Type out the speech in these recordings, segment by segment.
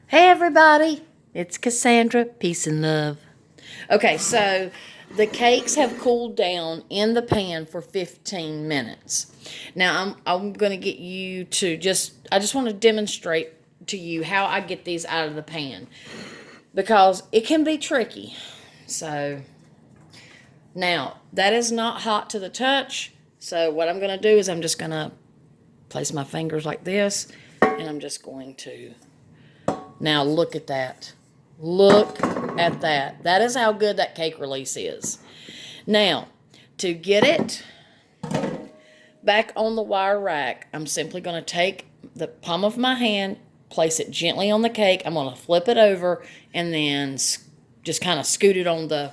Hey everybody, it's Cassandra, peace and love. Okay, so the cakes have cooled down in the pan for 15 minutes. Now I'm going to get you to I just want to demonstrate to you how I get these out of the pan because it can be tricky. So now that is not hot to the touch. So what I'm going to do is I'm just going to place my fingers like this and I'm just going to. Now look at that. Look at that. That is how good that cake release is. Now, to get it back on the wire rack, I'm simply going to take the palm of my hand, place it gently on the cake. I'm going to flip it over and then just kind of scoot it on the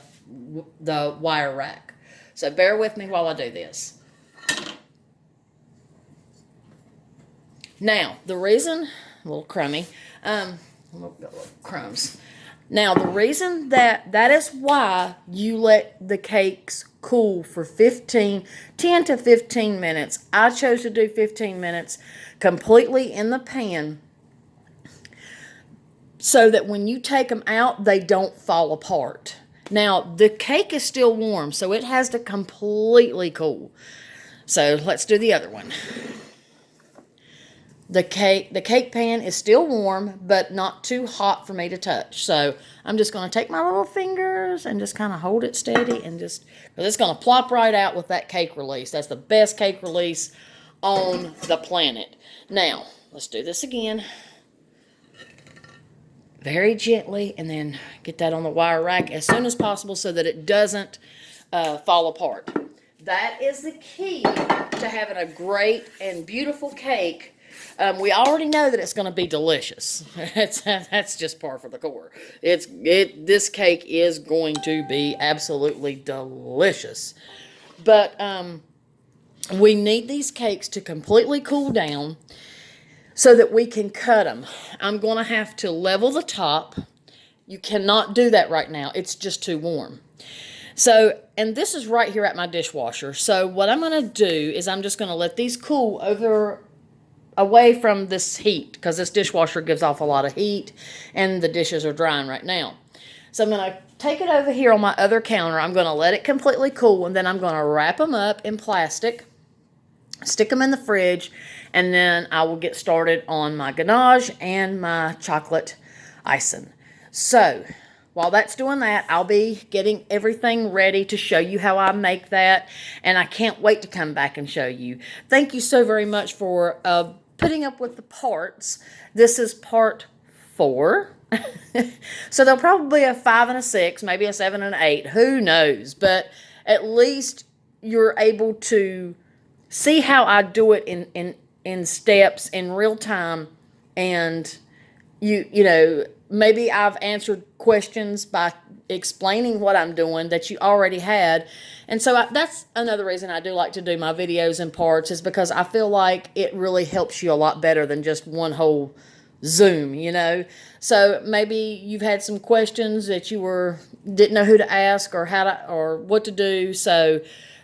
wire rack. So bear with me while I do this. Now, the reason, a little crummy, crumbs. Now, the reason that is why you let the cakes cool for 10 to 15 minutes. I chose to do 15 minutes completely in the pan so that when you take them out, they don't fall apart. Now, the cake is still warm, so it has to completely cool. So, let's do the other one. The cake pan is still warm, but not too hot for me to touch. So I'm just going to take my little fingers and just kind of hold it steady and because it's going to plop right out with that cake release. That's the best cake release on the planet. Now, let's do this again. Very gently, and then get that on the wire rack as soon as possible so that it doesn't fall apart. That is the key to having a great and beautiful cake. We already know that it's going to be delicious. That's just par for the course. This cake is going to be absolutely delicious. But we need these cakes to completely cool down so that we can cut them. I'm going to have to level the top. You cannot do that right now. It's just too warm. So, and this is right here at my dishwasher. So what I'm going to do is I'm just going to let these cool away from this heat because this dishwasher gives off a lot of heat and the dishes are drying right now. So I'm going to take it over here on my other counter. I'm going to let it completely cool and then I'm going to wrap them up in plastic, stick them in the fridge, and then I will get started on my ganache and my chocolate icing. So while that's doing that, I'll be getting everything ready to show you how I make that, and I can't wait to come back and show you. Thank you so very much for putting up with the parts. This is part 4. So there'll probably be a 5 and a 6, maybe a 7 and an 8. Who knows? But at least you're able to see how I do it in steps in real time, and you know, maybe I've answered questions by explaining what I'm doing that you already had. And so that's another reason I do like to do my videos in parts, is because I feel like it really helps you a lot better than just one whole Zoom, you know. So maybe you've had some questions that you didn't know who to ask or what to do. So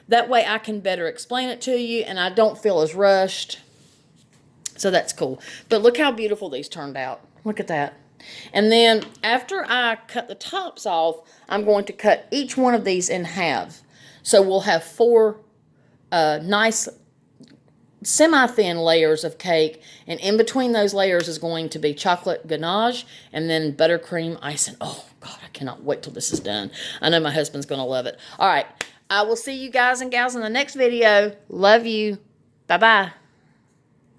that way I can better explain it to you and I don't feel as rushed. So that's cool. But look how beautiful these turned out. Look at that. And then after I cut the tops off, I'm going to cut each one of these in half. So we'll have 4 nice semi-thin layers of cake. And in between those layers is going to be chocolate ganache and then buttercream icing. Oh, God, I cannot wait till this is done. I know my husband's going to love it. All right. I will see you guys and gals in the next video. Love you. Bye-bye.